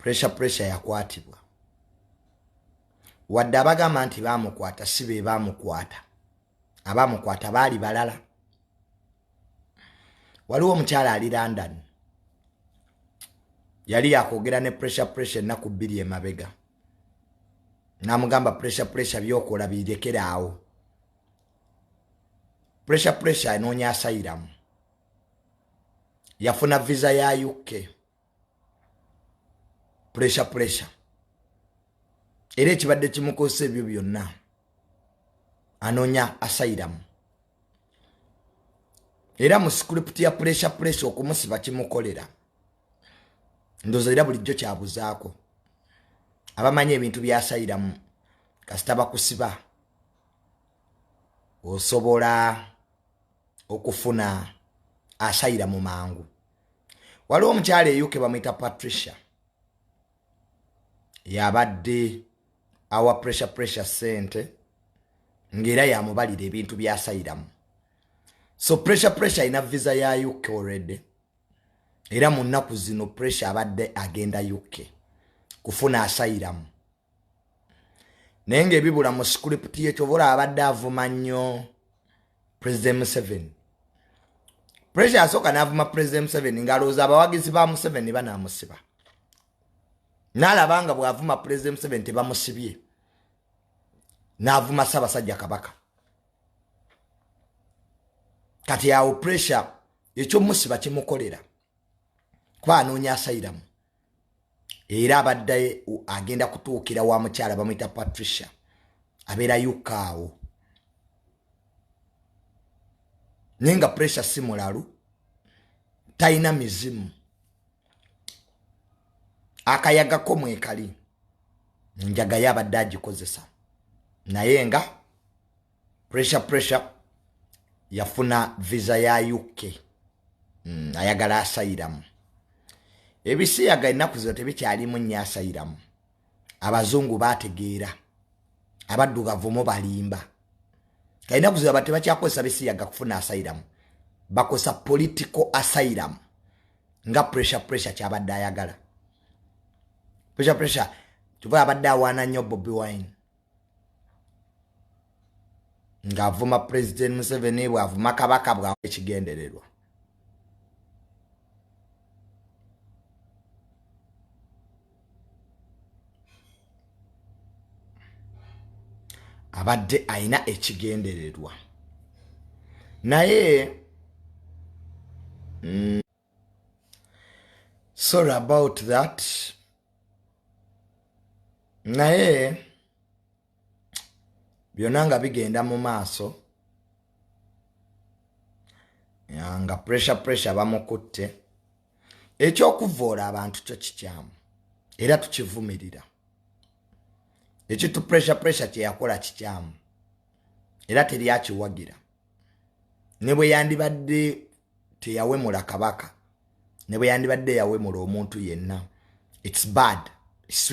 pressure yakwatibwa wadde abagamba nti bamukwata si be bamukwata abamukwata baali balala. Waliwo omukyala ali London yali yakwogera ne pressure ennaku 2 emabega namugamba pressure byokola birekera awo. Pressure anoonya asylum yafuna visa ya UK. Pressure era ekibadde kimukozesa ebyo byonna anoonya asylum. Era mu script ya pressure okumusiba kimukolera ndoza era bulijjo kyabuzaako abamanyi ebintu bya asylum kasita bakusiba osobola okufuna asylum mangu. Waliwo omukyala eyuke bamuyita Patricia yabadde awa pressure sente ngera yamubalira ebintu bya asylum. So pressure ina visa ya UK already. Era mu nnaku zino pressure abadde agenda UK kufuna asylum. Nenge bibula mu script ye chobola abadde avuma nnyo President Museveni. Pressure asoka n'avuma President Museveni ngaloza abawagizi ba Museveni banamusiba. Nalabanga bw'avuma President Museveni tebamusibye. N'avuma Ssaabasajja Kabaka. Kati yawo pressure ekyo musiba kimukolera kuba anoonya asylum. Era abadde agenda kutuukira wa mukyala bamuyita Patricia abeera UK awo. Nenga pressure si mulalu taina mizimu akayaga ko mwekali njaga yabadde agikozesa naye nga pressure yafuna visa ya UK ayagala asylum. Ebisiyaga ennaku zino tebikyalimu nnyo asylum. Abazungu bategeera abaddugavu mu balimba kaina kuzaba tebakyakozesa bisiyaga kufuna asylum bakosa political asylum nga pressure kyabadde ayagala. Pressure tuva abadde awaana nnyo Bobi Wine ng'avuma President Museveni bw'avuma Kabaka bwa ekigendererwa. Abadde aina ekigendererwa naye sorry about that. Naye byonna nga bigenda mu maaso nga pressure bamukutte ekyokuvoola abantu kyo kikyamu era tukivumirira. Ekitu pressure kyeyakola kikyamu era teri akiwagira. Ne bwe yandibadde teyawemula Kabaka ne bwe yandibadde yawemula omuntu yenna, it's bad. It's